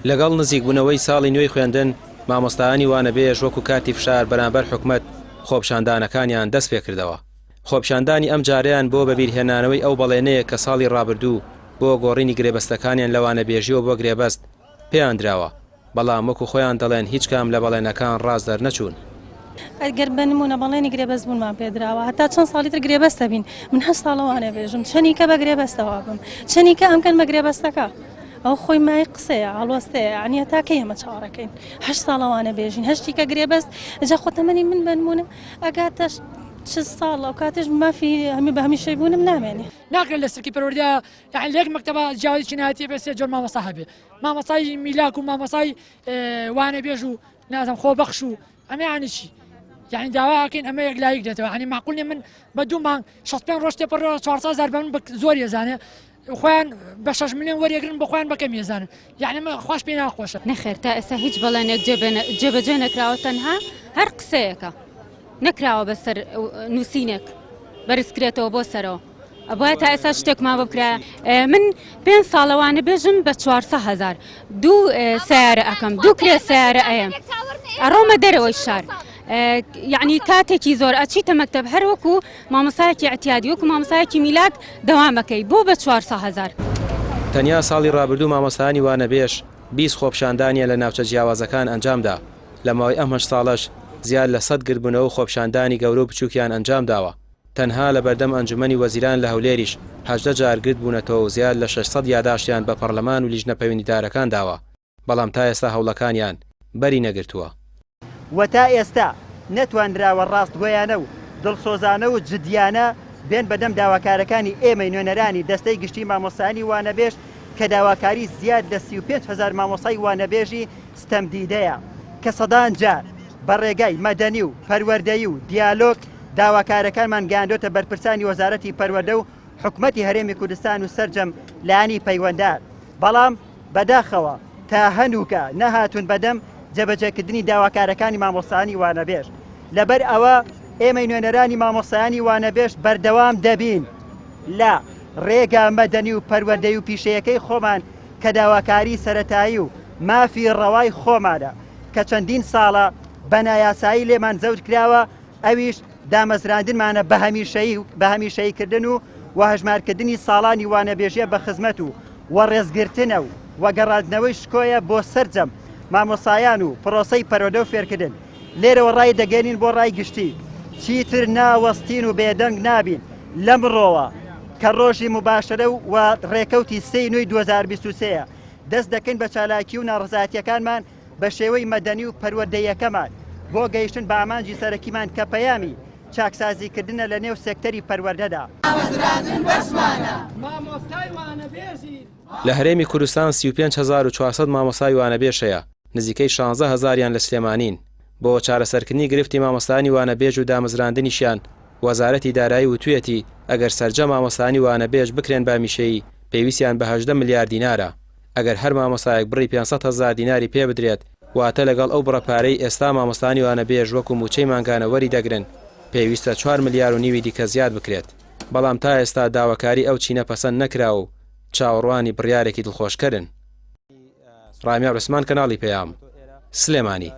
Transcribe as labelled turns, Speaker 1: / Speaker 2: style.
Speaker 1: لەگەڵ نزیکبوونەوەی ساڵی نوێی خوێندن مامۆستایانی وانەبێژ وەکو کاتی فشار بەرامبەر حکومەت خۆپشاندانەکانیان دەست پێ کردەوە. خۆپشاندانی ئەم جاریان بۆ بەبیرهێنانەوەی ئەو بەڵێنەیە کە ساڵی ڕابردوو بۆ گۆڕینی گرێبەستەکانیان لە وانەبێژیەوە بۆ گرێبەست پێیان درراوە، بەڵام وەکو خۆیان دەڵێن هیچ کام لە بەڵێنەکان ڕاست دەرنەچوون.
Speaker 2: ئەگەر بنمونە بەڵێنی گرێبەست بوونمان پێدراوە هەتا چەند ساڵیتر گرێبەستە بین من هەشت ساڵەوانێ بێژم چەنیکە بە گرێبەستەوە بم چەنیکە ئەمکەن بە گرێبەستەکە ئەو خۆی مای قسەیە هەڵوەستەیە عنیە تاکە ئێمە چاوەڕەکەین هەشت ساڵەوانە بێژین هەشتی کە گرێبەست جا خۆتەمەنی من بنمونە ئەگاتەش چ ساڵ ئەو کاتش مافی هەمی بە هەمیشەی بوونم نامێنێ
Speaker 3: ناکرێت لە سەرکی پەروەردە یعنی لە یەک مەکتەبە جیاوازی جینایەتی بێ سێ جۆر مامۆستا هەبێ مامۆستای میلاک و مامۆستای وانەبێژ و نازانم خۆبەخش و ئەمە یعنی چی؟ يعني داواکەین ئەمە یەکلایەک دێتەوە عنی معقول نییە من بە 2 مانگ 65 ڕۆژ تێپەڕەوە 400,000 بە من زۆر ێزانێ خۆیان بە 6 ملیۆن وەریەگرن بە خۆیان بەکەم ێزانن یعنی خۆش پێی ناخۆشە.
Speaker 4: نەخێر تا ئێستا هیچ بەڵێنێک جێبەجێ نەکراوە تەنها هەر قسەیەکە نەکراوە بەسەر نووسینێک بەرزکرێتەوە بۆ سەرەوە ئەبە تا ئێستا شتێکمان بکرایە من 5 ساڵەوانە بێژم بە 400,000 2 سیارە ئەەکەم 2 کرێ سیارە ئەیەم ئەڕۆمە دەرەوەی شار يعني کاتێکی زۆر ئەچیتە مەکتەب هەر وەکو مامۆستایەکی ئەتیادی وەکو مامۆستایەکی میلاد دەوامەکەی بۆ بە 400,000.
Speaker 1: تەنیا ساڵی ڕابردوو مامۆستایانی وانەبێژ 20 خۆپشاندانیە لە ناوچە جیاوازەکان ئەنجامدا لە ماوەی ئەم 8 ساڵەش زیاد لە 100 گربوونەوە خۆپشاندانی گەورە و بچووکیان ئەنجام داوە. تەنها لە بەردەم ئەنجومەنی وەزیران لە هەولێریش 18 جار گرت بوونەتەوە و زیاد لە 600 یاداشتیان بە پەرلەمان و لیژنە پەیوەندیدارەکان داوە، بەڵام تا ئێستا هەوڵەکانیان بەری نەگرتووە.
Speaker 5: وتا ئێستا نەتوانراوە ڕاستگۆیانە و دڵسۆزانە و جدیانە بێن بەدەم داواکارەکانی ئێمەی نوێنەرانی دەستەی گشتی مامۆستایانی وانەبێژ کە داواکاری زیاد لە 35,000 مامۆستای وانەبێژی ستەمدیدەیە کە سەدان جار بە ڕێگای مەدەنی و پەروەردەیی و دیالۆگ داواکارەکانمان گەیاندۆتە بەرپرسانی وەزارەتی پەروەردە و حکومەتی هەرێمی کوردستان و سەرجەم لایانی پەیوەنددار، بەڵام بەداخەوە تا هەنووکە نەهاتون بەدەم جێبەجێکردنی داواکارەکانی مامۆستایانی وانەبێژ. لەبەر ئەوە ئێمەی نوێنەرانی مامۆستایانی وانەبێژ بەردەوام دەبین لە ڕێگا مەدەنی و پەروەردەی و پیشەیەکەی خۆمان کە داواکاری سەرەتایی و مافی ڕەوای خۆمانە کە چەندین ساڵە بە نایاسایی لێمان زەوت کراوە، ئەویش دامەزراندنمانە بە هەمیشەییکردن و هەژمارکردنی ساڵانی وانەبێژیە بە خزمەت و وەڕێزگرتنە و وەگەڕاندنەوەی شکۆیە بۆ سەرجەم مامۆسایان و پرۆسەی پەروەردە و فێرکردن. لێرەوە ڕای دەگەێنین بۆ ڕای گشتی چیتر ناوەستین و بێدەنگ نابین لەمڕۆوە کە ڕۆژی مباشرە و ڕێکەوتی 3/9/2023 دەست دەکەین بە چالاکی و ناڕزایەتیەکانمان بە شێوەی مەدەنی و پەروەردەیەکەمان بۆ گەیشتن بە ئامانجی سەرەکیمان کە پەیامی چاکسازیکردنە لە نێو سێکتەری پەروەردەدا.
Speaker 1: لە هەرێمی کوردستان 35,400 مامۆستای وانەبێژەیە، نزیکەی 16,000یان لە سلێمانین. بۆ چارەسەرکردنی گرفتی مامۆستایانی وانەبێژ و دامەزراندنیشیان وەزارەتی دارایی وتوێتی ئەگەر سەرجە مامۆستایانی وانەبێژ بکرێن بامیشەیی پێویستیان بە 18 ملیار دینارە. ئەگەر هەر مامۆستایەک بڕی 500,000 دیناری پێ بدرێت واتە لەگەڵ ئەو بڕەپارەی ئێستا مامۆستایانی وانەبێژ وەکو موچەی مانگانەوەری دەگرن پێویستە 4 ملیار و نیوی دیکە زیاد بکرێت، بەڵام تا ئێستا داواکاری ئەو چینە پەسەند نەکرا و چاوەڕوانی بڕیارێکی دڵخۆشکردن. ڕامیار عوسمان، کەناڵی پەیام، سلێمانی.